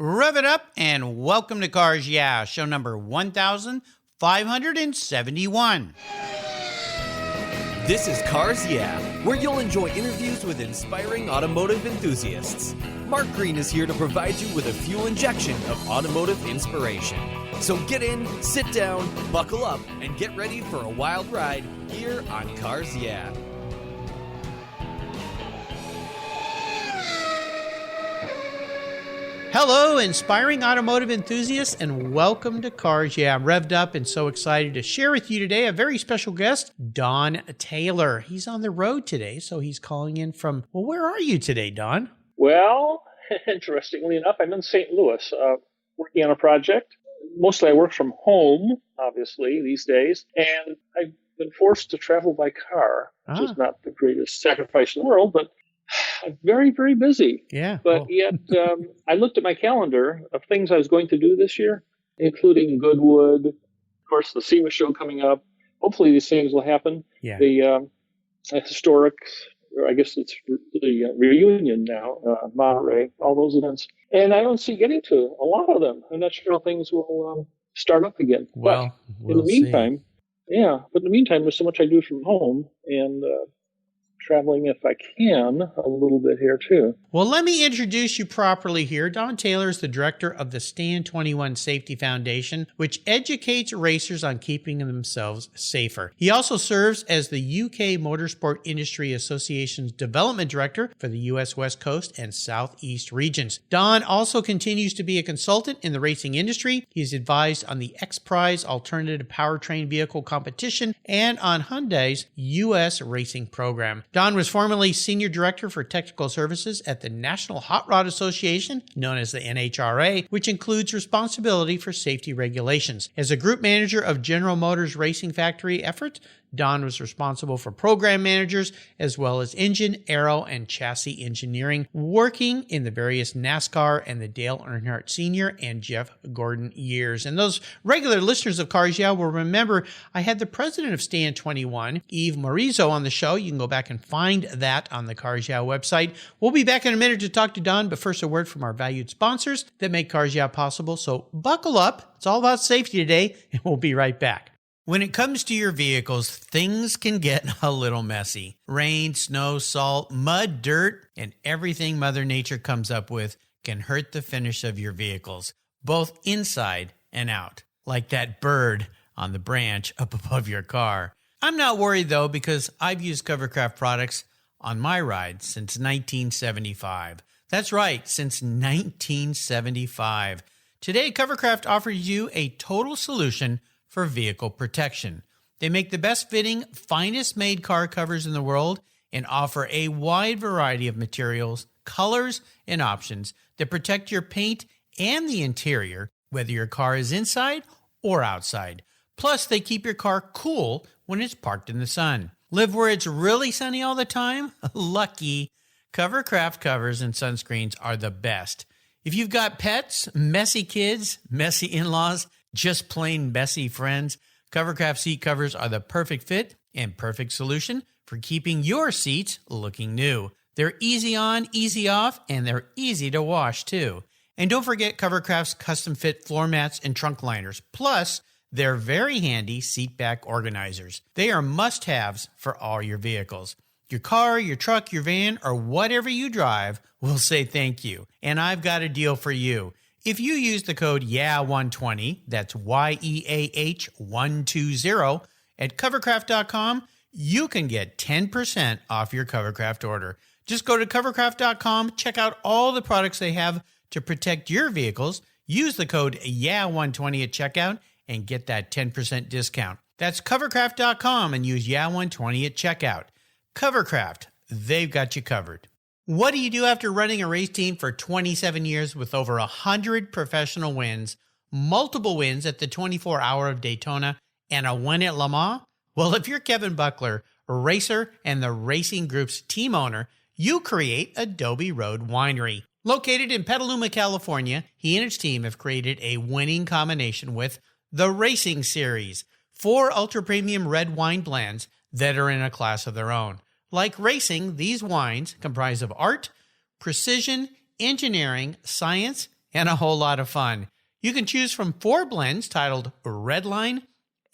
Rev it up and welcome to Cars Yeah, show number 1571. This is Cars Yeah, where you'll enjoy interviews with inspiring automotive enthusiasts. Mark Green is here to provide you with a fuel injection of automotive inspiration. So get in, sit down, buckle up, and get ready for a wild ride here on Cars Yeah. Hello, inspiring automotive enthusiasts, and welcome to Cars Yeah. I'm revved up and so excited to share with you today a very special guest, Don Taylor. He's on the road today, so he's calling in from, well, where are you today, Don? Well, interestingly enough, I'm in St. Louis working on a project. Mostly I work from home, obviously, these days, and I've been forced to travel by car, which is not the greatest sacrifice in the world, but I'm very, very busy. Yeah. But yet, I looked at my calendar of things I was going to do this year, including Goodwood, of course, the SEMA show coming up. Hopefully these things will happen. Yeah. The historic, or I guess it's the reunion now, Monterey, all those events. And I don't see getting to a lot of them. I'm not sure how things will start up again. Well, but in the meantime, there's so much I do from home, and traveling if I can a little bit here too. Well, let me introduce you properly here. Don Taylor is the director of the Stand 21 Safety Foundation, which educates racers on keeping themselves safer. He also serves as the UK Motorsport Industry Association's development director for the US West Coast and Southeast regions. Don also continues to be a consultant in the racing industry. He's advised on the X Prize Alternative Powertrain Vehicle Competition and on Hyundai's US Racing Program. Don was formerly Senior Director for Technical Services at the National Hot Rod Association, known as the NHRA, which includes responsibility for safety regulations. As a Group Manager of General Motors Racing Factory efforts, Don was responsible for program managers as well as engine, aero, and chassis engineering, working in the various NASCAR and the Dale Earnhardt Sr. and Jeff Gordon years. And those regular listeners of Cars Yeah will remember I had the president of Stand 21, Eve Morizo, on the show. You can go back and find that on the Cars Yeah website. We'll be back in a minute to talk to Don, but first a word from our valued sponsors that make Cars Yeah possible. So buckle up. It's all about safety today, and we'll be right back. When it comes to your vehicles, things can get a little messy. Rain, snow, salt, mud, dirt, and everything Mother Nature comes up with can hurt the finish of your vehicles, both inside and out, like that bird on the branch up above your car. I'm not worried, though, because I've used Covercraft products on my ride since 1975. That's right, since 1975. Today, Covercraft offers you a total solution for vehicle protection. They make the best fitting, finest made car covers in the world and offer a wide variety of materials, colors, and options that protect your paint and the interior, whether your car is inside or outside. Plus, they keep your car cool when it's parked in the sun. Live where it's really sunny all the time? Lucky. Covercraft covers and sunscreens are the best. If you've got pets, messy kids, messy in-laws, just plain messy friends, Covercraft seat covers are the perfect fit and perfect solution for keeping your seats looking new. They're easy on, easy off, and they're easy to wash too. And don't forget Covercraft's custom fit floor mats and trunk liners. Plus, they're very handy seat back organizers. They are must-haves for all your vehicles. Your car, your truck, your van, or whatever you drive will say thank you. And I've got a deal for you. If you use the code YEAH120, that's YEAH120, at covercraft.com, you can get 10% off your Covercraft order. Just go to covercraft.com, check out all the products they have to protect your vehicles, use the code YEAH120 at checkout, and get that 10% discount. That's covercraft.com and use YEAH120 at checkout. Covercraft, they've got you covered. What do you do after running a race team for 27 years with over 100 professional wins, multiple wins at the 24-Hour of Daytona, and a win at Le Mans? Well, if you're Kevin Buckler, a racer and the racing group's team owner, you create Adobe Road Winery. Located in Petaluma, California, he and his team have created a winning combination with the Racing Series, 4 ultra-premium red wine blends that are in a class of their own. Like racing, these wines comprise of art, precision, engineering, science, and a whole lot of fun. You can choose from 4 blends titled Redline,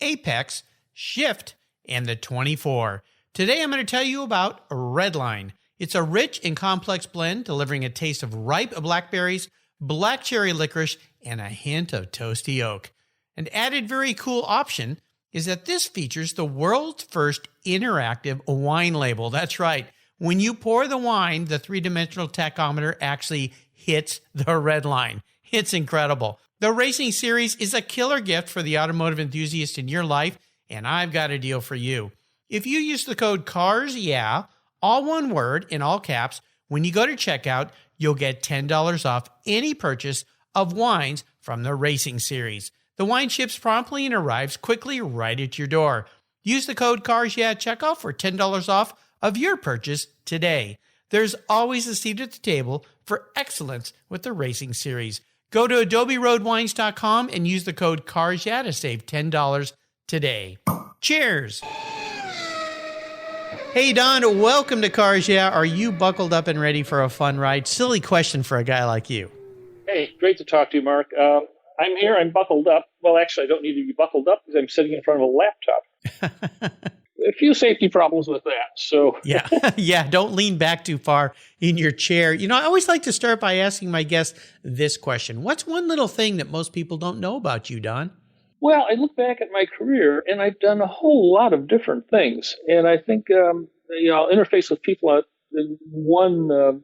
Apex, Shift, and the 24. Today I'm going to tell you about Redline. It's a rich and complex blend delivering a taste of ripe blackberries, black cherry licorice, and a hint of toasty oak. An added very cool option is that this features the world's first interactive wine label. That's right. When you pour the wine, the 3-dimensional tachometer actually hits the red line. It's incredible. The Racing Series is a killer gift for the automotive enthusiast in your life, and I've got a deal for you. If you use the code CARSYEAH, all one word in all caps, when you go to checkout, you'll get $10 off any purchase of wines from the Racing Series. The wine ships promptly and arrives quickly right at your door. Use the code CARSYEAH at checkout for $10 off of your purchase today. There's always a seat at the table for excellence with the Racing Series. Go to adoberoadwines.com and use the code CARSYEAH to save $10 today. Cheers! Hey, Don, welcome to Cars Yeah. Are you buckled up and ready for a fun ride? Silly question for a guy like you. Hey, great to talk to you, Mark. I'm here. I'm buckled up. Well, actually, I don't need to be buckled up because I'm sitting in front of a laptop. A few safety problems with that. So Yeah. Don't lean back too far in your chair. You know, I always like to start by asking my guests this question. What's one little thing that most people don't know about you, Don? Well, I look back at my career, and I've done a whole lot of different things. And I think, I'll interface with people in one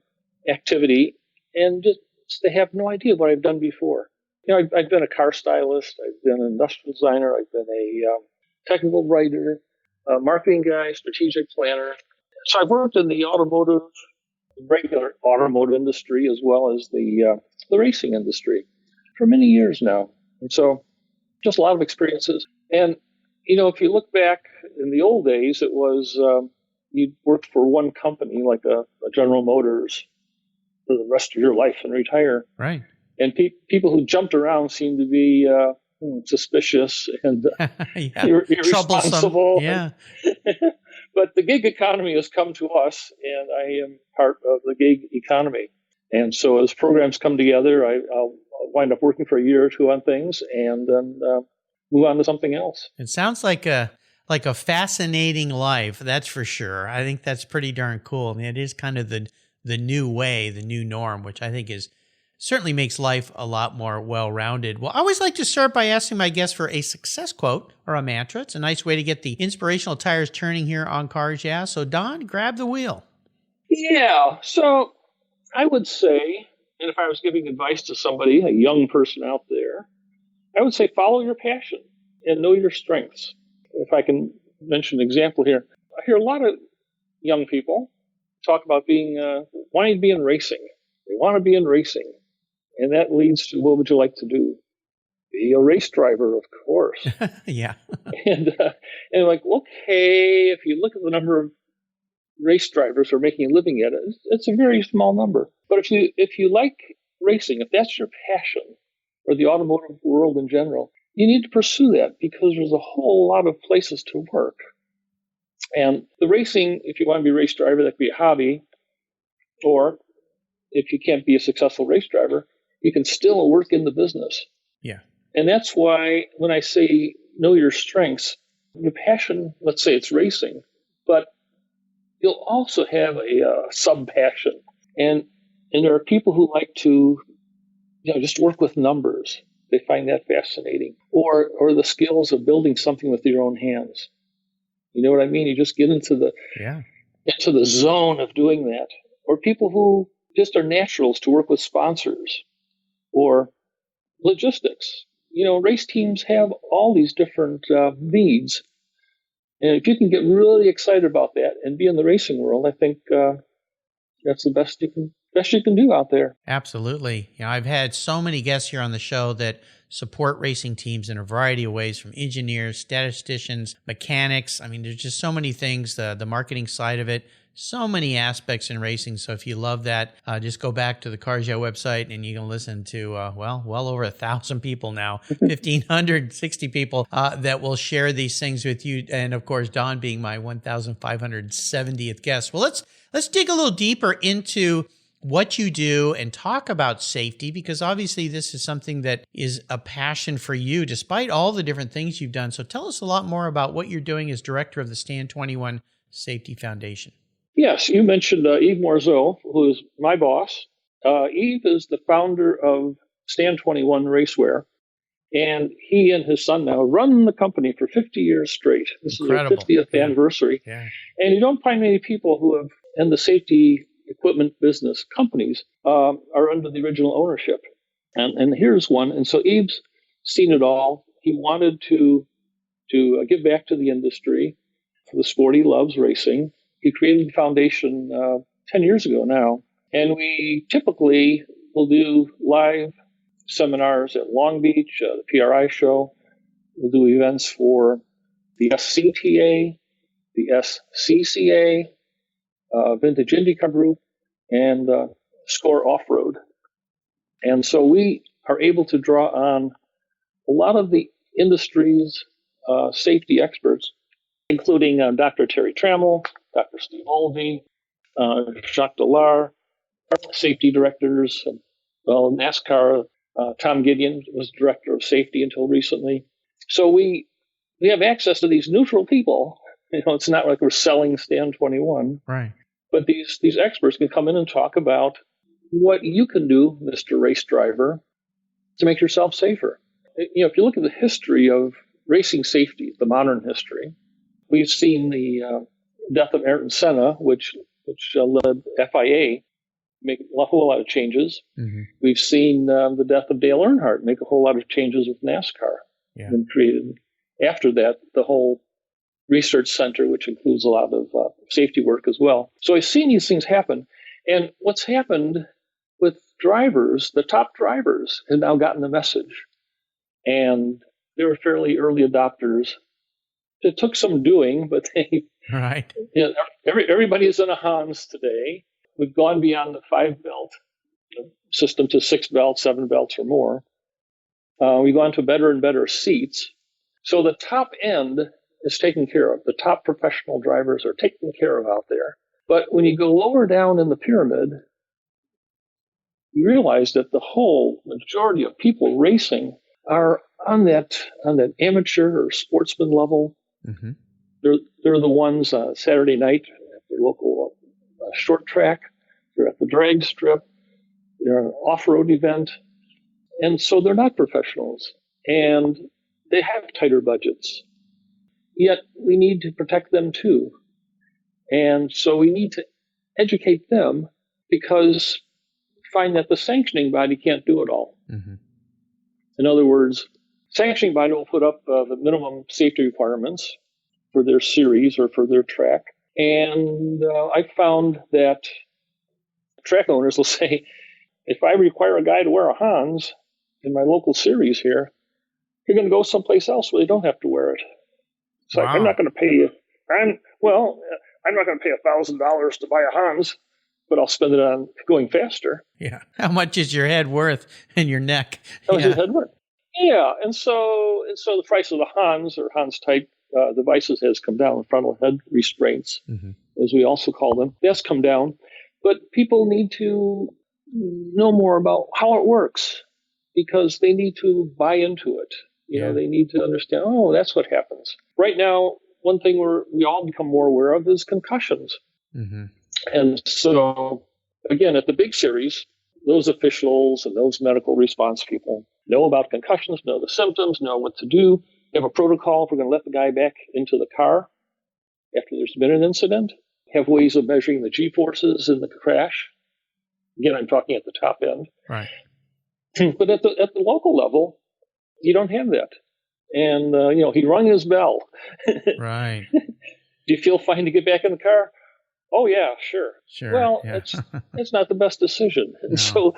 activity, and just they have no idea what I've done before. You know, I've been a car stylist, I've been an industrial designer, I've been a technical writer, a marketing guy, strategic planner. So I've worked in the regular automotive industry, as well as the racing industry for many years now. And so just a lot of experiences. And, you know, if you look back in the old days, it was you'd work for one company, like a General Motors, for the rest of your life and retire. Right. And people who jumped around seemed to be suspicious and irresponsible. Yeah. But the gig economy has come to us, and I am part of the gig economy. And so as programs come together, I'll wind up working for a year or two on things and then move on to something else. It sounds like a fascinating life, that's for sure. I think that's pretty darn cool. I mean, it is kind of the new way, the new norm, which I think certainly makes life a lot more well-rounded. Well, I always like to start by asking my guests for a success quote or a mantra. It's a nice way to get the inspirational tires turning here on Cars Yeah. So, Don, grab the wheel. Yeah. So I would say, and if I was giving advice to somebody, a young person out there, I would say follow your passion and know your strengths. If I can mention an example here, I hear a lot of young people talk about wanting to be in racing. They want to be in racing. And that leads to, what would you like to do? Be a race driver, of course. Yeah. and like, okay, if you look at the number of race drivers who are making a living at it, it's a very small number. But if you like racing, if that's your passion, or the automotive world in general, you need to pursue that because there's a whole lot of places to work. And the racing, if you want to be a race driver, that could be a hobby. Or if you can't be a successful race driver, you can still work in the business. Yeah. And that's why when I say know your strengths, your passion, let's say it's racing, but you'll also have a sub-passion. And there are people who like to, just work with numbers. They find that fascinating. Or the skills of building something with your own hands. You know what I mean? You just get into the zone of doing that. Or people who just are naturals to work with sponsors or logistics. You know, race teams have all these different needs. And if you can get really excited about that and be in the racing world, I think that's the best you can do out there. Absolutely. You know, I've had so many guests here on the show that support racing teams in a variety of ways, from engineers, statisticians, mechanics. I mean, there's just so many things, the marketing side of it, so many aspects in racing. So if you love that, just go back to the Cars Yeah website and you can listen to, well over 1,000 people now, 1,560 people that will share these things with you. And of course, Don being my 1,570th guest. Well, let's dig a little deeper into what you do and talk about safety, because obviously this is something that is a passion for you, despite all the different things you've done. So tell us a lot more about what you're doing as director of the Stand 21 Safety Foundation. Yes, you mentioned Yves Morzeau, who is my boss. Yves is the founder of Stand 21 Racewear, and he and his son now run the company for 50 years straight. This Incredible. is their 50th anniversary. Yeah. And you don't find many people who have, in the safety equipment business companies, are under the original ownership. And here's one. And so Yves seen it all. He wanted to give back to the industry for the sport he loves, racing. He created the foundation 10 years ago now. And we typically will do live seminars at Long Beach, the PRI show. We'll do events for the SCTA, the SCCA, Vintage IndyCar Group, and Score Off-Road. And so we are able to draw on a lot of the industry's safety experts, including Dr. Terry Trammell, Dr. Steve Olvey, Jacques Delar, safety directors. Well, NASCAR, Tom Gideon was director of safety until recently. So we have access to these neutral people. It's not like we're selling Stand 21. Right. But these experts can come in and talk about what you can do, Mr. Race Driver, to make yourself safer. If you look at the history of racing safety, the modern history, we've seen the death of Ayrton Senna, which led FIA make a whole lot of changes. Mm-hmm. We've seen the death of Dale Earnhardt make a whole lot of changes with NASCAR. Yeah. And created, after that, the whole research center, which includes a lot of safety work as well. So I've seen these things happen. And what's happened with drivers, the top drivers have now gotten the message. And they were fairly early adopters. It took some doing, but they... Right. Everybody is in a Hans today. We've gone beyond the 5-belt system to 6 belts, 7 belts or more. We've gone to better and better seats. So the top end is taken care of. The top professional drivers are taken care of out there. But when you go lower down in the pyramid, you realize that the whole majority of people racing are on that amateur or sportsman level. Mm-hmm. They're the ones Saturday night at the local short track. They're at the drag strip. They're an off-road event. And so they're not professionals. And they have tighter budgets. Yet we need to protect them too. And so we need to educate them, because we find that the sanctioning body can't do it all. Mm-hmm. In other words, sanctioning body will put up the minimum safety requirements for their series or for their track. And I found that track owners will say, if I require a guy to wear a Hans in my local series here, you're going to go someplace else where they don't have to wear it. It's wow. Like, I'm not going to pay you. I'm not going to pay $1,000 to buy a Hans, but I'll spend it on going faster. Yeah. How much is your head worth and your neck? How much is your head worth? Yeah. And so the price of the Hans or Hans type devices has come down. Frontal head restraints, mm-hmm. as we also call them, that's come down. But people need to know more about how it works, because they need to buy into it. They need to understand, that's what happens. Right now, one thing we all become more aware of is concussions. Mm-hmm. And so, again, at the big series, those officials and those medical response people know about concussions, know the symptoms, know what to do. They have a protocol if we're going to let the guy back into the car after there's been an incident. Have ways of measuring the G-forces in the crash. Again, I'm talking at the top end. Right. But at the local level, you don't have that. And, he rung his bell. Right. Do you feel fine to get back in the car? Oh, yeah, sure. Well, yeah. it's not the best decision. And no.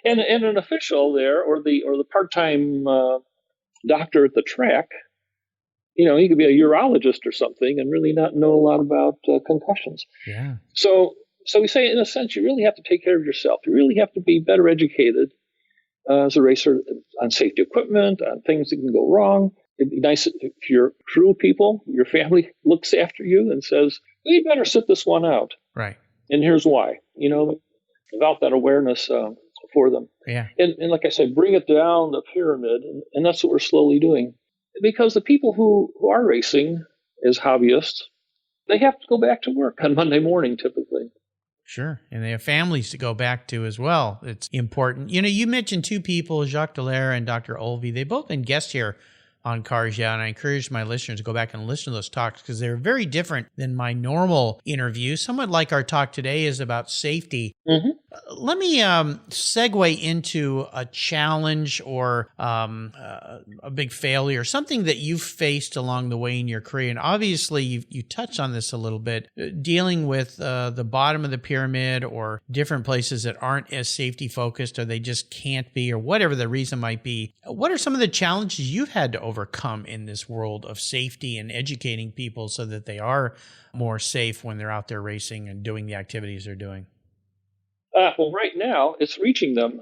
and an official there, or the part-time doctor at the track, he could be a urologist or something and really not know a lot about concussions. Yeah. So we say, in a sense, you really have to take care of yourself. You really have to be better educated as a racer on safety equipment, on things that can go wrong. It'd be nice if your crew people, your family looks after you and says, well, you better sit this one out. Right. And here's why. Without that awareness for them. Yeah. And like I said, bring it down the pyramid, and that's what we're slowly doing. Because the people who are racing as hobbyists, they have to go back to work on Monday morning typically. Sure. And they have families to go back to as well. It's important. You mentioned two people, Jacques Dallaire and Dr. Olvey. They've both been guests here on Cars Yeah, and I encourage my listeners to go back and listen to those talks because they're very different than my normal interview. Somewhat like our talk today is about safety. Mm-hmm. Let me segue into a challenge or a big failure, something that you've faced along the way in your career. And obviously, you touched on this a little bit, dealing with the bottom of the pyramid or different places that aren't as safety focused or they just can't be or whatever the reason might be. What are some of the challenges you've had to overcome in this world of safety and educating people so that they are more safe when they're out there racing and doing the activities they're doing? Well, right now it's reaching them,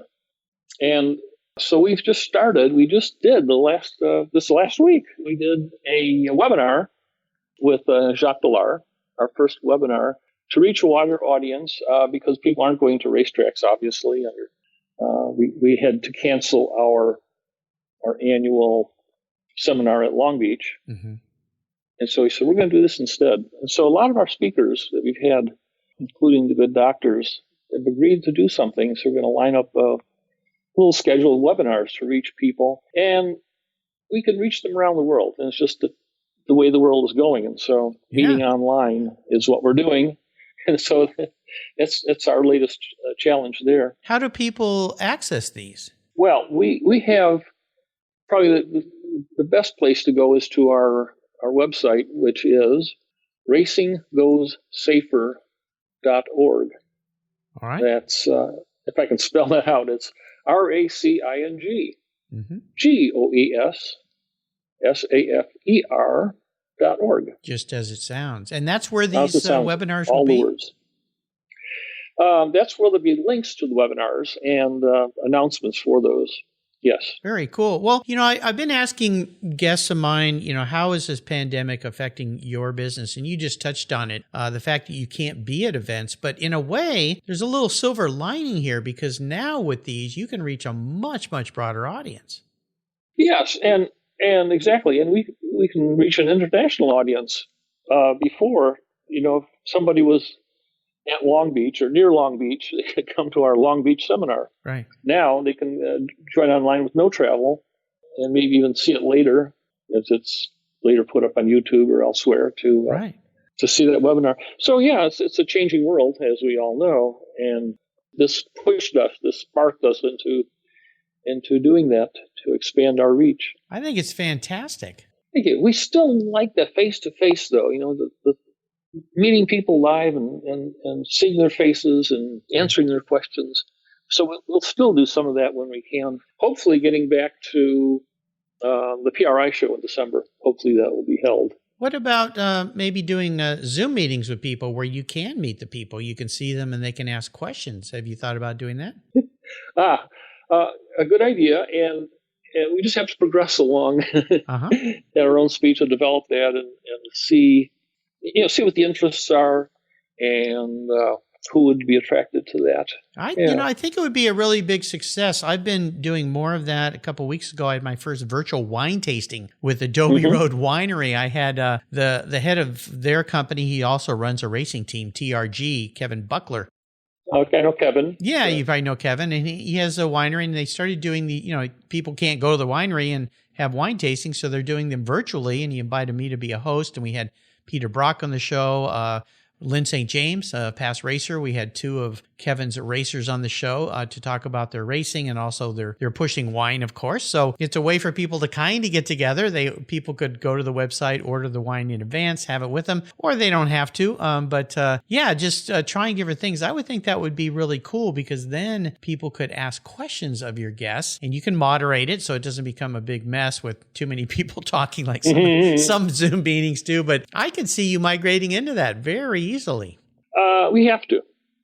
and so we've just started. We just did this last week. We did a webinar with Jacques Dallaire, our first webinar to reach a wider audience because people aren't going to racetracks. Obviously, we had to cancel our annual seminar at Long Beach, mm-hmm. and so we said we're going to do this instead. And so a lot of our speakers that we've had, including the good doctors, have agreed to do something. So we're going to line up a little schedule of webinars to reach people, and we can reach them around the world. And it's just the way the world is going. And so meeting online is what we're doing. And so it's our latest challenge there. How do people access these? Well, we have probably the best place to go is to our website, which is racinggoessafer.org. All right. That's, if I can spell that out, it's RACING mm-hmm. GOESSAFER.org. Just as it sounds. And that's where these webinars will all be? the words. That's where there'll be links to the webinars and announcements for those. Yes. Very cool. Well, I've been asking guests of mine, how is this pandemic affecting your business? And you just touched on it, the fact that you can't be at events. But in a way, there's a little silver lining here because now with these, you can reach a much, much broader audience. Yes, and exactly. And we can reach an international audience. Before, if somebody was at Long Beach or near Long Beach, they could come to our Long Beach seminar. Right. Now they can join online with no travel and maybe even see it later as it's later put up on YouTube or elsewhere to see that webinar. So yeah, it's a changing world, as we all know, and this sparked us into doing that to expand our reach. I think it's fantastic. Thank you. We still like the face-to-face, though. The meeting people live and seeing their faces and answering their questions. So we'll still do some of that when we can. Hopefully getting back to the PRI show in December. Hopefully that will be held. What about maybe doing Zoom meetings with people where you can meet the people? You can see them and they can ask questions. Have you thought about doing that? A good idea. And we just have to progress along at our own speed to develop that and see what the interests are and who would be attracted to that. I think it would be a really big success. I've been doing more of that. A couple of weeks ago, I had my first virtual wine tasting with Adobe Road Winery. I had the head of their company. He also runs a racing team, TRG, Kevin Buckler. Okay, I know Kevin. Yeah, you probably know Kevin. And he has a winery, and they started doing people can't go to the winery and have wine tastings, so they're doing them virtually, and he invited me to be a host, and we had Peter Brock on the show, Lynn St. James, a past racer. We had two of Kevin's racers on the show to talk about their racing, and also they're pushing wine, of course. So it's a way for people to kind of get together. People could go to the website, order the wine in advance, have it with them, or they don't have to. Just trying different things. I would think that would be really cool because then people could ask questions of your guests, and you can moderate it so it doesn't become a big mess with too many people talking like some Zoom meetings do. But I can see you migrating into that very easily. We have to.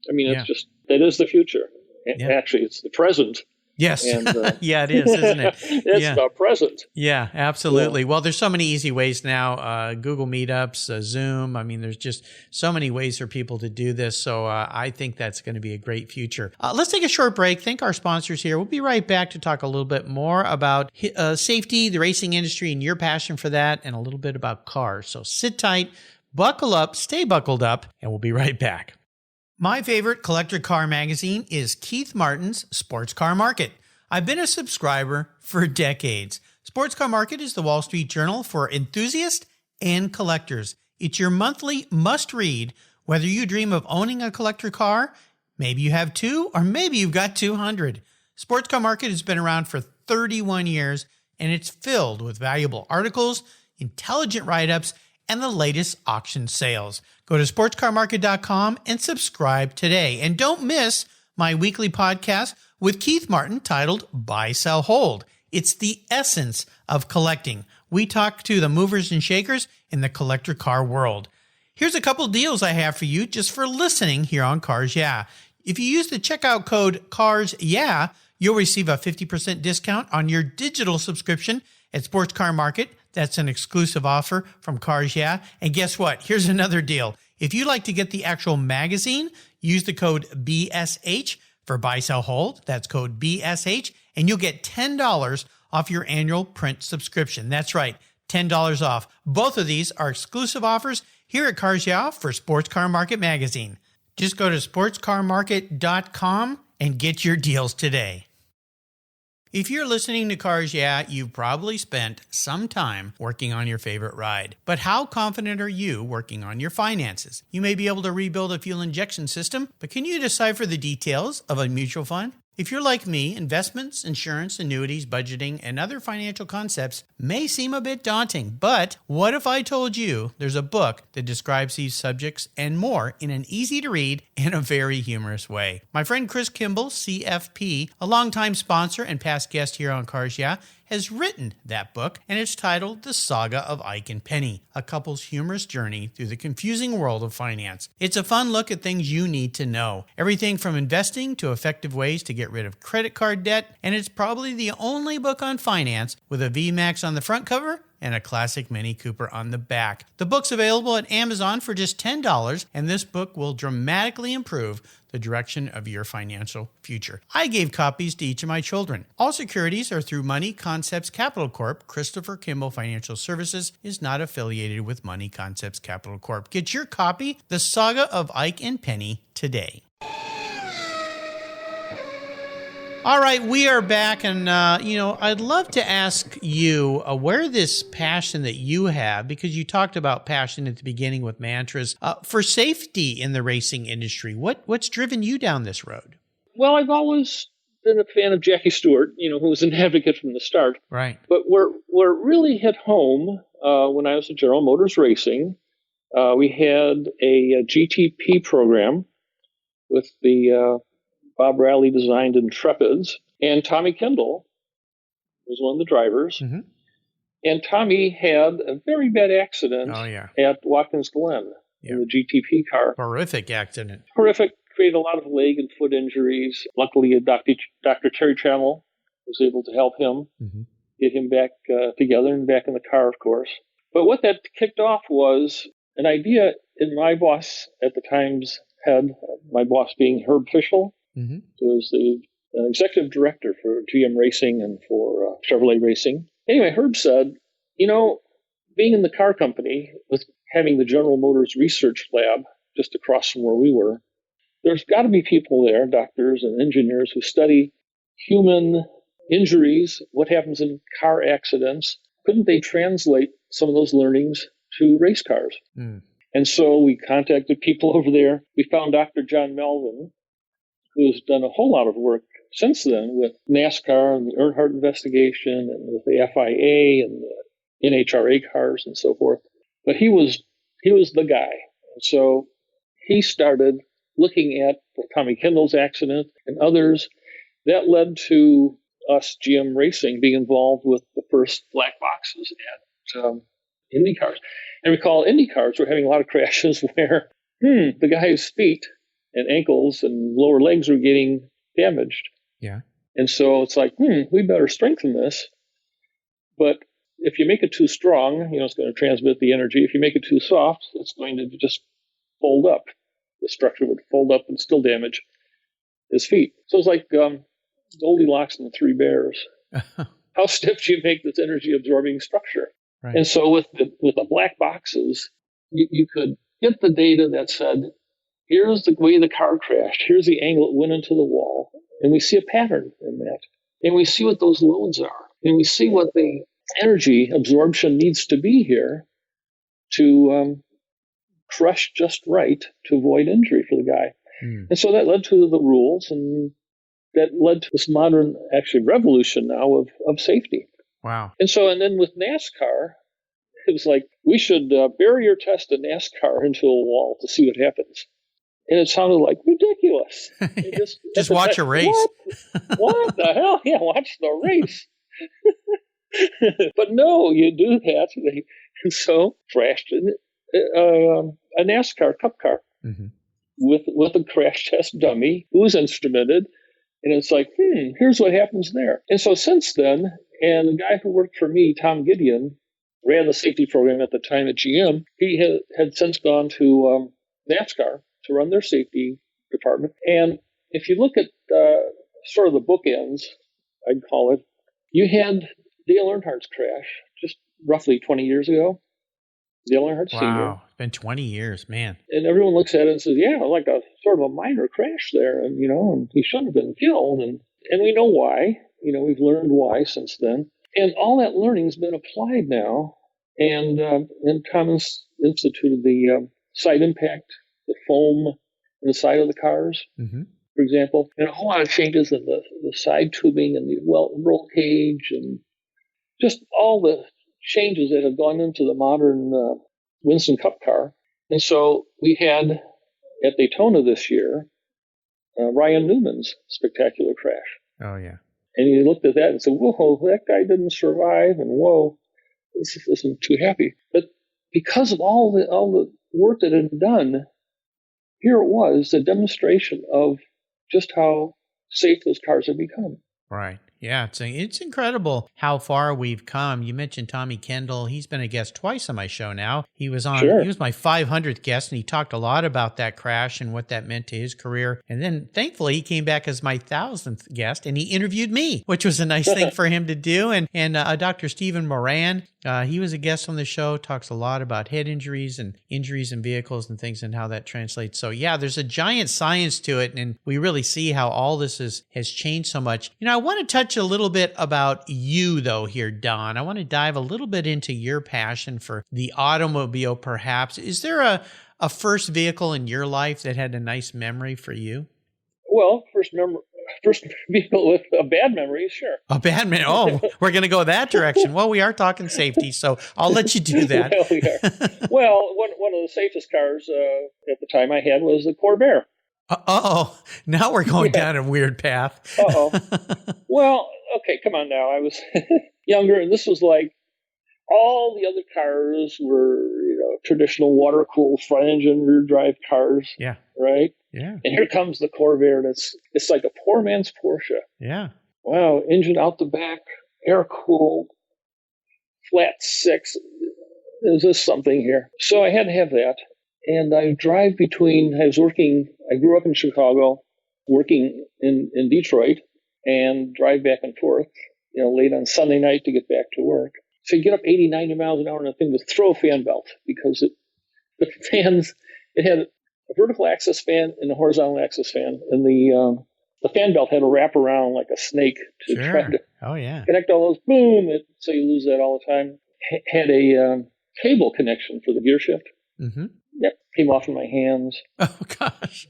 I mean, it's just, that is the future. Yeah. Actually, it's the present. Yes. And Yeah, it is, isn't it? it's Yeah. present. Yeah, absolutely. Well, there's so many easy ways now. Google Meetups, Zoom. I mean, there's just so many ways for people to do this. So I think that's going to be a great future. Let's take a short break. Thank our sponsors here. We'll be right back to talk a little bit more about safety, the racing industry, and your passion for that, and a little bit about cars. So sit tight, buckle up, stay buckled up, and we'll be right back. My favorite collector car magazine is Keith Martin's Sports Car Market. I've been a subscriber for decades. Sports Car Market is the Wall Street Journal for enthusiasts and collectors. It's your monthly must-read, whether you dream of owning a collector car, maybe you have 2, or maybe you've got 200. Sports Car Market has been around for 31 years, and it's filled with valuable articles, intelligent write-ups, and the latest auction sales. Go to sportscarmarket.com and subscribe today. And don't miss my weekly podcast with Keith Martin titled Buy, Sell, Hold. It's the essence of collecting. We talk to the movers and shakers in the collector car world. Here's a couple deals I have for you just for listening here on Cars Yeah. If you use the checkout code Cars Yeah, you'll receive a 50% discount on your digital subscription at Sports Car Market. That's an exclusive offer from Cars Yeah. And guess what? Here's another deal. If you'd like to get the actual magazine, use the code BSH for Buy, Sell, Hold. That's code BSH, and you'll get $10 off your annual print subscription. That's right, $10 off. Both of these are exclusive offers here at Cars Yeah for Sports Car Market Magazine. Just go to sportscarmarket.com and get your deals today. If you're listening to Cars Yeah, you've probably spent some time working on your favorite ride. But how confident are you working on your finances? You may be able to rebuild a fuel injection system, but can you decipher the details of a mutual fund? If you're like me, investments, insurance, annuities, budgeting, and other financial concepts may seem a bit daunting, but what if I told you there's a book that describes these subjects and more in an easy-to-read and a very humorous way? My friend Chris Kimball, CFP, a longtime sponsor and past guest here on Cars Yeah, has written that book, and it's titled The Saga of Ike and Penny, a couple's humorous journey through the confusing world of finance. It's a fun look at things you need to know, everything from investing to effective ways to get rid of credit card debt, and it's probably the only book on finance with a VMAX on the front cover and a classic Mini Cooper on the back. The book's available at Amazon for just $10, and this book will dramatically improve the direction of your financial future. I gave copies to each of my children. All securities are through Money Concepts Capital Corp. Christopher Kimball Financial Services is not affiliated with Money Concepts Capital Corp. Get your copy, The Saga of Ike and Penny, today. All right, we are back, and, I'd love to ask you where this passion that you have, because you talked about passion at the beginning with mantras, for safety in the racing industry. What's driven you down this road? Well, I've always been a fan of Jackie Stewart, who was an advocate from the start. Right. But where it really hit home when I was at General Motors Racing, we had a GTP program with the Bob Raleigh designed Intrepids, and Tommy Kendall was one of the drivers. Mm-hmm. And Tommy had a very bad accident at Watkins Glen in the GTP car. Horrific accident. Horrific, created a lot of leg and foot injuries. Luckily, Dr. Terry Trammell was able to help him, get him back together and back in the car, of course. But what that kicked off was an idea in my boss at the time's head, my boss being Herb Fischel, who was the executive director for GM Racing and for Chevrolet Racing. Anyway, Herb said, being in the car company with having the General Motors Research Lab just across from where we were, there's got to be people there, doctors and engineers, who study human injuries, what happens in car accidents. Couldn't they translate some of those learnings to race cars? And so we contacted people over there. We found Dr. John Melvin, who has done a whole lot of work since then with NASCAR and the Earnhardt investigation and with the FIA and the NHRA cars and so forth. But he was the guy. And so he started looking at Tommy Kendall's accident and others. That led to us, GM Racing, being involved with the first black boxes at Indy cars. And recall, Indy cars were having a lot of crashes where the guy's feet and ankles and lower legs were getting damaged. Yeah. And so it's like, we better strengthen this. But if you make it too strong, it's going to transmit the energy. If you make it too soft, it's going to just fold up. The structure would fold up and still damage his feet. So it's like Goldilocks and the Three Bears. How stiff do you make this energy absorbing structure? Right. And so with the black boxes, you could get the data that said, here's the way the car crashed. Here's the angle it went into the wall. And we see a pattern in that. And we see what those loads are. And we see what the energy absorption needs to be here to crush just right to avoid injury for the guy. And so that led to the rules, and that led to this modern, actually, revolution now of safety. Wow. And then with NASCAR, it was like, we should barrier test a NASCAR into a wall to see what happens. And it sounded like ridiculous. Just watch a race. What the hell? Yeah, watch the race. But no, you do that. And so crashed a NASCAR Cup car with a crash test dummy who was instrumented. And it's like, here's what happens there. And so since then, and the guy who worked for me, Tom Gideon, ran the safety program at the time at GM. He had since gone to NASCAR to run their safety department. And if you look at sort of the bookends, I'd call it, you had Dale Earnhardt's crash just roughly 20 years ago. Dale Earnhardt Sr. Wow, it's been 20 years, man. And everyone looks at it and says, yeah, like a sort of a minor crash there. And, and he shouldn't have been killed. And we know why. We've learned why since then. And all that learning has been applied now. And Tom instituted the side impact, the foam in the side of the cars, for example, and a whole lot of changes in the side tubing and the roll cage, and just all the changes that have gone into the modern Winston Cup car. And so we had at Daytona this year Ryan Newman's spectacular crash. Oh, yeah. And he looked at that and said, whoa, that guy didn't survive, and whoa, this isn't too happy. But because of all the work that had been done, here it was, a demonstration of just how safe those cars have become. Right. Yeah, it's incredible how far we've come. You mentioned Tommy Kendall. He's been a guest twice on my show now. He was on. Sure. He was my 500th guest, and he talked a lot about that crash and what that meant to his career. And then, thankfully, he came back as my 1,000th guest, and he interviewed me, which was a nice thing for him to do. And Dr. Stephen Moran, he was a guest on the show, talks a lot about head injuries and injuries in vehicles and things and how that translates. So, yeah, there's a giant science to it, and we really see how all this has changed so much. I want to touch a little bit about you, though, here, Don. I want to dive a little bit into your passion for the automobile, perhaps. Is there a first vehicle in your life that had a nice memory for you? Well, first vehicle with a bad memory, sure. A bad memory? Oh, we're going to go that direction. Well, we are talking safety, so I'll let you do that. Well, we are. Well, one of the safest cars at the time I had was the Corvair. Uh-oh. Now we're going down a weird path. Uh-oh. Well, okay, come on now. I was younger, and this was like all the other cars were, traditional water-cooled front-engine, rear-drive cars. Yeah. Right? Yeah. And here comes the Corvair, and it's like a poor man's Porsche. Yeah. Wow, engine out the back, air-cooled, flat six. Is this something here? So I had to have that. And I drive I grew up in Chicago, working in Detroit, and drive back and forth, late on Sunday night to get back to work. So you get up 80, 90 miles an hour on a thing to throw a fan belt, because the fans, it had a vertical axis fan and a horizontal axis fan. And the fan belt had to wrap around like a snake to try to connect all those. Boom! So you lose that all the time. Had a cable connection for the gear shift. Mm-hmm. Yep, came off in my hands. Oh gosh!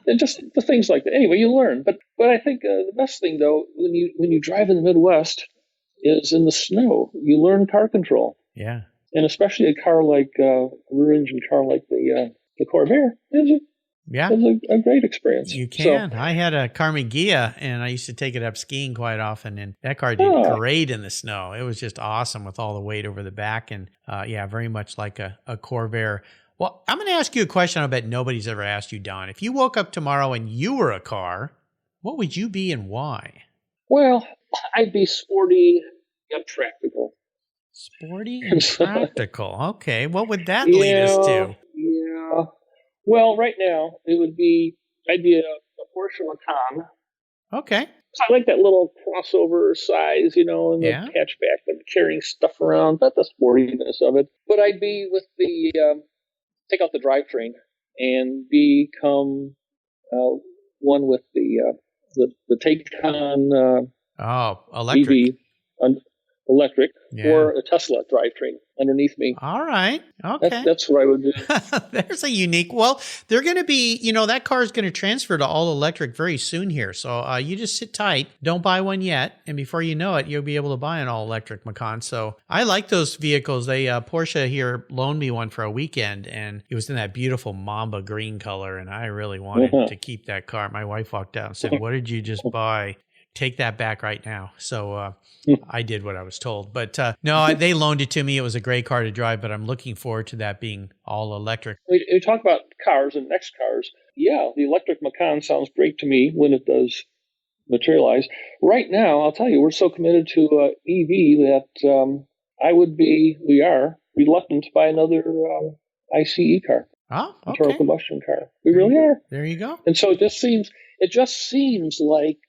And just the things like that. Anyway, you learn. But I think the best thing though, when you drive in the Midwest, is in the snow. You learn car control. Yeah. And especially a car like a rear engine car like the Corvair is a great experience. You can. So, I had a Carmi Ghia, and I used to take it up skiing quite often, and that car did great in the snow. It was just awesome with all the weight over the back, and very much like a Corvair. Well, I'm going to ask you a question I bet nobody's ever asked you, Don. If you woke up tomorrow and you were a car, what would you be and why? Well, I'd be sporty and practical. Sporty and So, practical. Okay. What would that lead us yeah, to? yeah. Well, right now I'd be a Porsche Macan. Okay. So I like that little crossover size, and the Yeah. hatchback and carrying stuff around, but the sportiness of it. But I'd be with take out the drivetrain and become one with the Taycan Oh, electric. EV electric Yeah. or a Tesla drivetrain underneath me. All right. Okay. That's what I would do. There's a unique. Well, they're going to be, that car is going to transfer to all electric very soon here. So you just sit tight. Don't buy one yet. And before you know it, you'll be able to buy an all electric Macan. So I like those vehicles. They, Porsche here loaned me one for a weekend and it was in that beautiful Mamba green color. And I really wanted to keep that car. My wife walked out and said, "What did you just buy? Take that back right now." So I did what I was told. But no, they loaned it to me. It was a great car to drive, but I'm looking forward to that being all electric. We talk about cars and next cars. Yeah, the electric Macan sounds great to me when it does materialize. Right now, I'll tell you, we're so committed to EV that we are reluctant to buy another ICE car, Oh, internal okay. combustion car. We really are. There you go. And so it just seems like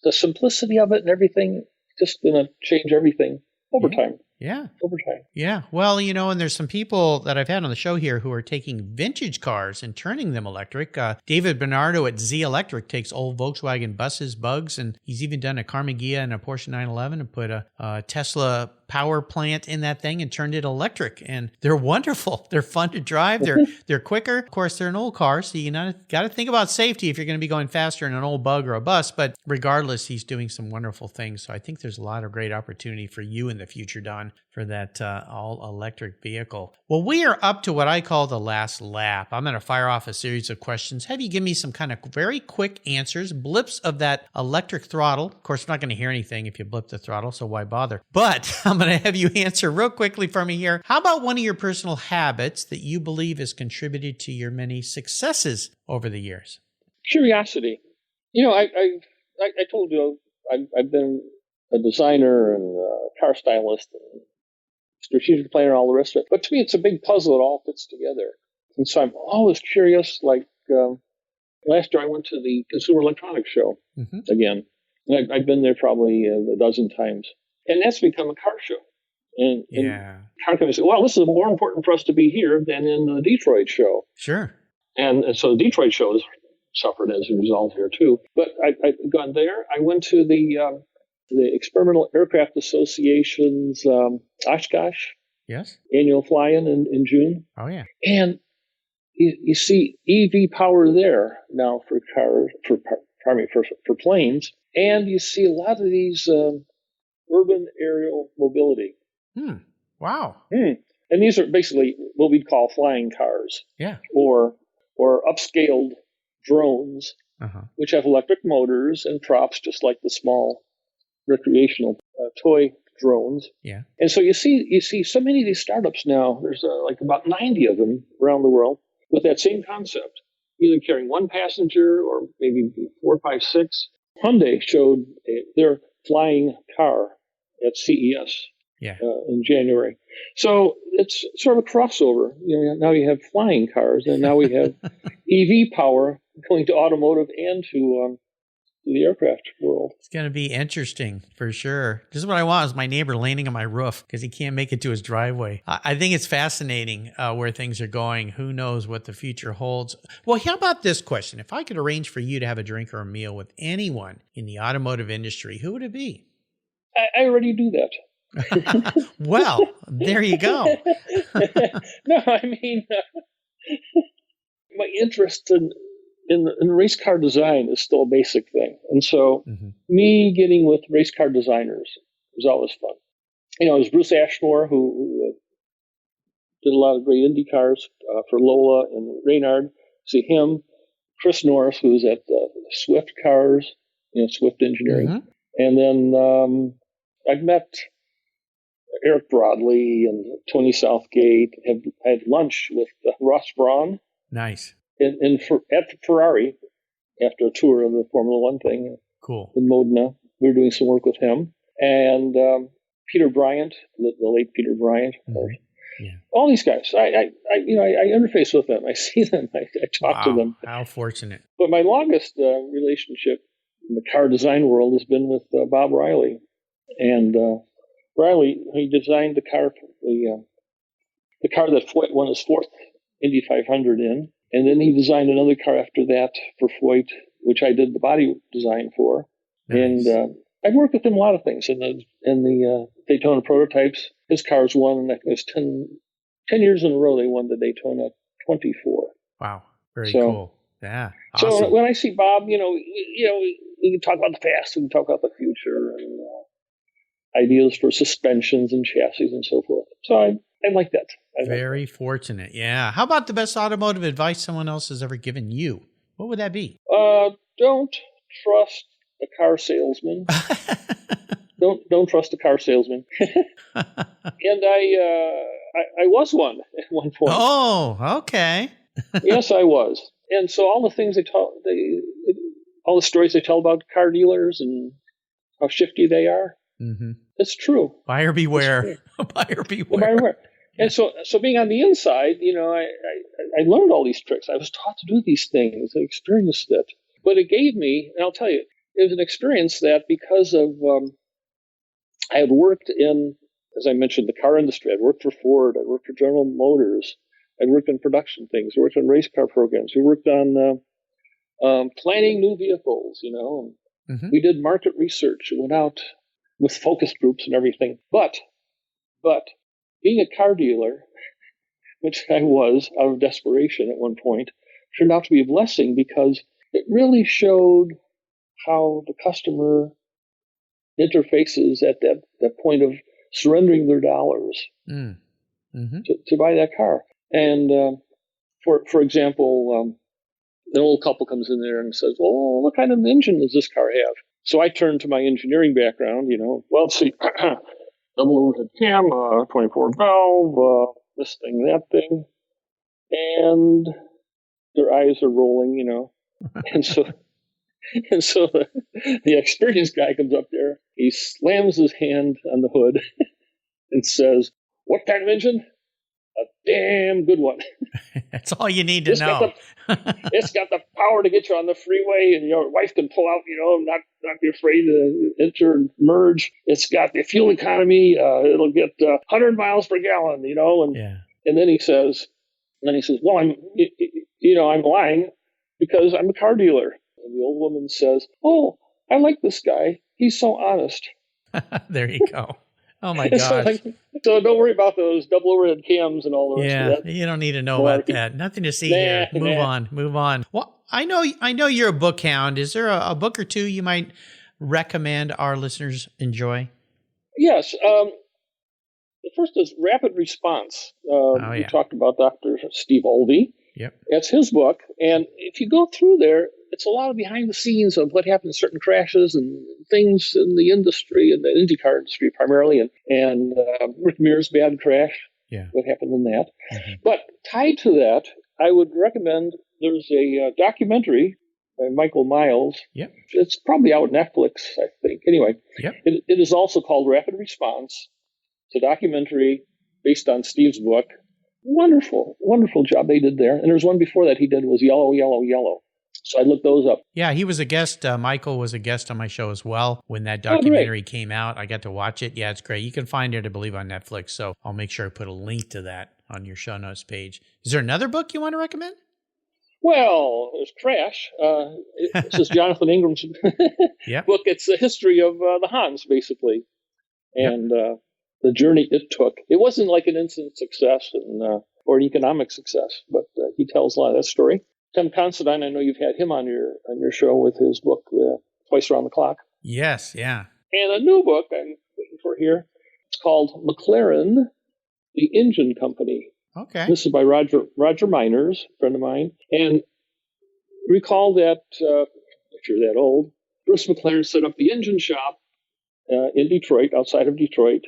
the simplicity of it and everything just going to change everything over time. Yeah. Over time. Yeah. Well, and there's some people that I've had on the show here who are taking vintage cars and turning them electric. David Bernardo at Z Electric takes old Volkswagen buses, bugs, and he's even done a Carmagia and a Porsche 911 and put a Tesla power plant in that thing and turned it electric. And they're wonderful. They're fun to drive. They're quicker. Of course, they're an old car, so you got to think about safety if you're going to be going faster in an old bug or a bus. But regardless, he's doing some wonderful things. So I think there's a lot of great opportunity for you in the future, Don, for that all-electric vehicle. Well, we are up to what I call the last lap. I'm going to fire off a series of questions. Have you give me some kind of very quick answers, blips of that electric throttle. Of course, we're not going to hear anything if you blip the throttle, so why bother? But I'm going to have you answer real quickly for me here. How about one of your personal habits that you believe has contributed to your many successes over the years? Curiosity. I told you I've been a designer and a car stylist and strategic planner and all the rest of it. But to me, it's a big puzzle. It all fits together. And so I'm always curious. Like last year, I went to the Consumer Electronics Show again. And I've been there probably a dozen times. And that's become a car show. And car companies say, well, this is more important for us to be here than in the Detroit show. Sure. And so the Detroit show has suffered as a result here, too. But I've gone there. I went to the Experimental Aircraft Association's Oshkosh annual fly-in in June. Oh, yeah. And you see EV power there now for cars, for planes. And you see a lot of these urban aerial mobility. Wow. And these are basically what we'd call flying cars. Yeah. Or upscaled drones, which have electric motors and props, just like the small recreational toy drones. Yeah. And so you see so many of these startups now. There's like about 90 of them around the world with that same concept, either carrying one passenger or maybe 4, 5, 6. Hyundai showed their flying car at CES in January. So it's sort of a crossover. Now you have flying cars, and now we have EV power going to automotive and to the aircraft world. It's going to be interesting for sure. This is what I want is my neighbor landing on my roof because he can't make it to his driveway. I think it's fascinating where things are going. Who knows what the future holds? Well, how about this question? If I could arrange for you to have a drink or a meal with anyone in the automotive industry, who would it be? I already do that. Well, there you go. No, I mean, my interest in race car design is still a basic thing. And so me getting with race car designers was always fun. It was Bruce Ashmore who did a lot of great Indy cars for Lola and Reynard. See him. Chris Norris, who's at Swift Cars, Swift Engineering. And then I've met Eric Broadley and Tony Southgate. I had lunch with Ross Braun. Nice. At Ferrari after a tour of the Formula One thing. Cool. In Modena. we were doing some work with him. And Peter Bryant, the late Peter Bryant, of course. Yeah. All these guys, I interface with them. I see them. I talk to them. How fortunate. But my longest relationship in the car design world has been with Bob Riley. And Riley, he designed the car, the car that Foyt won his fourth Indy 500 in. And then he designed another car after that for Foyt, which I did the body design for. Nice. And I've worked with him a lot of things. In the Daytona prototypes, his cars won, I think it was 10 years in a row, they won the Daytona 24. Wow. Very cool. Yeah. Awesome. So when I see Bob, we can talk about the past, we can talk about the future, and ideas for suspensions and chassis and so forth. So I like that. Very fortunate. Yeah. How about the best automotive advice someone else has ever given you? What would that be? Don't trust a car salesman. Don't trust a car salesman. And I was one at one point. Oh, okay. Yes, I was. And so all the things all the stories they tell about car dealers and how shifty they are, it's true. Buyer beware. Buyer beware. Buyer beware. And so being on the inside, I learned all these tricks. I was taught to do these things. I experienced it. But it gave me, and I'll tell you, it was an experience that because of, I had worked in, as I mentioned, the car industry. I'd worked for Ford. I worked for General Motors. I'd worked in production things. I worked on race car programs. We worked on planning new vehicles, We did market research. We went out with focus groups and everything. But being a car dealer, which I was out of desperation at one point, turned out to be a blessing because it really showed how the customer interfaces at that point of surrendering their dollars to buy that car. And for example, an old couple comes in there and says, "Well, what kind of engine does this car have?" So I turn to my engineering background, well, let's see, double overhead cam, 24 valve, this thing, that thing, and their eyes are rolling, and so the experienced guy comes up there, he slams his hand on the hood and says, "What kind of engine? A damn good one." That's all you need to know. It's got the power to get you on the freeway, and your wife can pull out, not be afraid to enter and merge. It's got the fuel economy. It'll get 100 miles per gallon, and then he says, "Well, I'm lying because I'm a car dealer." And the old woman says, "Oh, I like this guy. He's so honest." There you go. Oh my gosh. So don't worry about those double overhead cams and all the rest of that. You don't need to know about that. Nothing to see here. Move on. Well, I know you're a book hound. Is there a book or two you might recommend our listeners enjoy? Yes. The first is Rapid Response. We talked about Dr. Steve Olvey. Yep. That's his book. And if you go through there, it's a lot of behind the scenes of what happened in certain crashes and things in the industry, in the IndyCar industry primarily, and Rick Mears' bad crash, what happened in that. Mm-hmm. But tied to that, I would recommend there's a documentary by Michael Miles. Yep. It's probably out on Netflix, I think. Anyway, it is also called Rapid Response. It's a documentary based on Steve's book. Wonderful, wonderful job they did there. And there's one before that he did was Yellow, Yellow, Yellow. So I looked those up. Yeah, he was a guest. Michael was a guest on my show as well. When that documentary came out, I got to watch it. Yeah, it's great. You can find it, I believe, on Netflix. So I'll make sure I put a link to that on your show notes page. Is there another book you want to recommend? Well, there's Crash. This is Jonathan Ingram's book. It's a history of the Hans, basically, and the journey it took. It wasn't like an instant success or an economic success, but he tells a lot of that story. Tim Considine, I know you've had him on your show with his book, Twice Around the Clock. Yes, yeah. And a new book I'm waiting for here. It's called McLaren, the Engine Company. Okay. This is by Roger Miners, a friend of mine. And recall that, if you're that old, Bruce McLaren set up the engine shop in Detroit, outside of Detroit,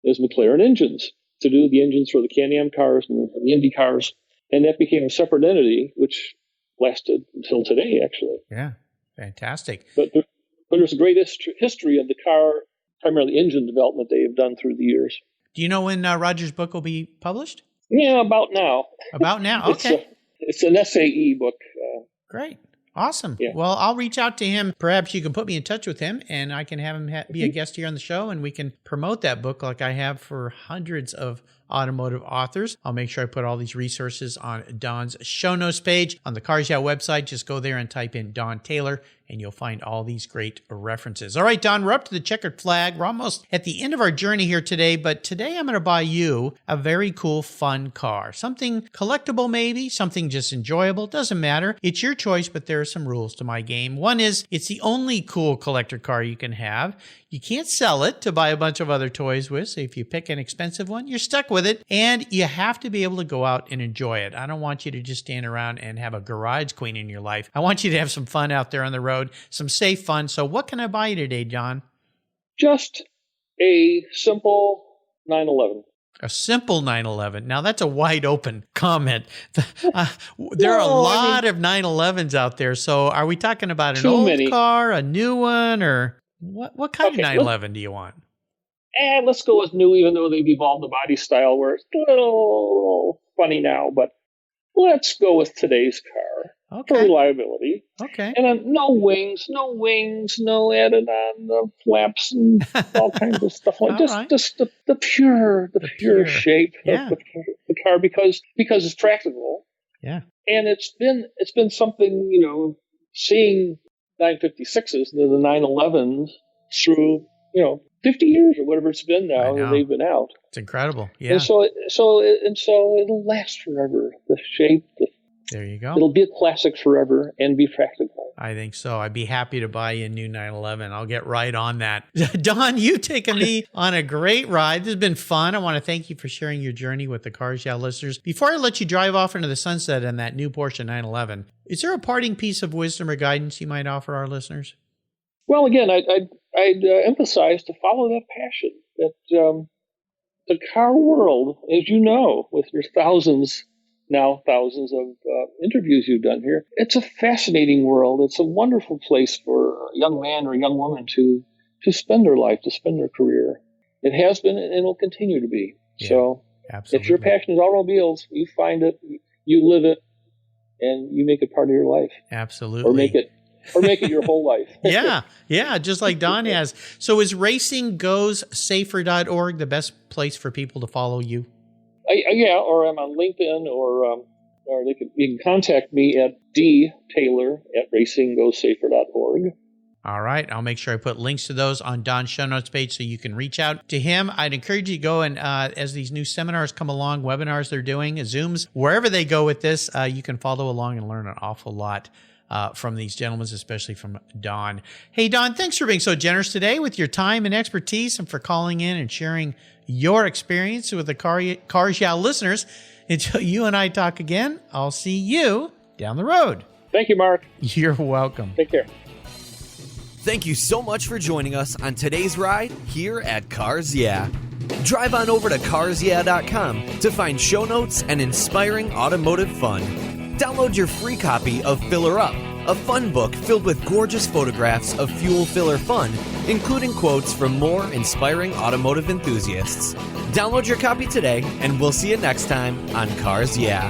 as McLaren Engines, to do the engines for the Can-Am cars and the Indy cars. And that became a separate entity, which lasted until today, actually. Yeah, fantastic. But But there's a great history of the car, primarily engine development they have done through the years. Do you know when Roger's book will be published? Yeah, about now. About now, okay. It's an SAE book. Great. Awesome. Yeah. Well, I'll reach out to him. Perhaps you can put me in touch with him and I can have him be a guest here on the show and we can promote that book like I have for hundreds of automotive authors. I'll make sure I put all these resources on Don's show notes page on the Cars Yeah website. Just go there and type in Don Taylor and you'll find all these great references. All right, Don, we're up to the checkered flag. We're almost at the end of our journey here today, but today I'm going to buy you a very cool, fun car. Something collectible maybe, something just enjoyable. Doesn't matter. It's your choice, but there are some rules to my game. One is it's the only cool collector car you can have. You can't sell it to buy a bunch of other toys with. So if you pick an expensive one, you're stuck with it. And you have to be able to go out and enjoy it. I don't want you to just stand around and have a garage queen in your life. I want you to have some fun out there on the road, some safe fun. So what can I buy you today, John? Just a simple 911. A simple 911. Now, that's a wide open comment. There are a lot of 911s out there. So are we talking about an old car, a new one, or what kind of 911 do you want? Let's go with new, even though they've evolved the body style where it's a little funny now. But let's go with today's car for reliability. Okay. And then no wings, no added on flaps and all kinds of stuff like just the pure shape of the car because it's practical. Yeah. And it's been something, seeing 956s, the 911s through, 50 years or whatever it's been now that they've been out. It's incredible. Yeah. And so it'll last forever. The shape, there you go. It'll be a classic forever and be practical. I think so. I'd be happy to buy you a new 911. I'll get right on that. Don, you've taken me on a great ride. This has been fun. I want to thank you for sharing your journey with the Cars Yeah listeners. Before I let you drive off into the sunset in that new Porsche 911, is there a parting piece of wisdom or guidance you might offer our listeners? Well, again, I'd emphasize to follow that passion. That the car world, as you know, with your thousands of interviews you've done here, it's a fascinating world. It's a wonderful place for a young man or a young woman to spend their life, to spend their career. It has been and it will continue to be. Yeah, so absolutely. If your passion is automobiles, you find it, you live it, and you make it part of your life. Absolutely. Or make it your whole life. Yeah, just like Don has. So is racinggoessafer.org the best place for people to follow you? Or I'm on LinkedIn, or you can contact me at dtaylor@racinggoessafer.org. All right. I'll make sure I put links to those on Don's show notes page so you can reach out to him. I'd encourage you to go and as these new seminars come along, webinars they're doing, Zooms, wherever they go with this, you can follow along and learn an awful lot from these gentlemen, especially from Don. Hey, Don, thanks for being so generous today with your time and expertise and for calling in and sharing your experience with the Cars Yeah listeners. Until you and I talk again, I'll see you down the road. Thank you, Mark. You're welcome. Take care. Thank you so much for joining us on today's ride here at Cars Yeah. Drive on over to carsyeah.com to find show notes and inspiring automotive fun. Download your free copy of Filler Up, a fun book filled with gorgeous photographs of fuel filler fun, including quotes from more inspiring automotive enthusiasts. Download your copy today, and we'll see you next time on Cars Yeah.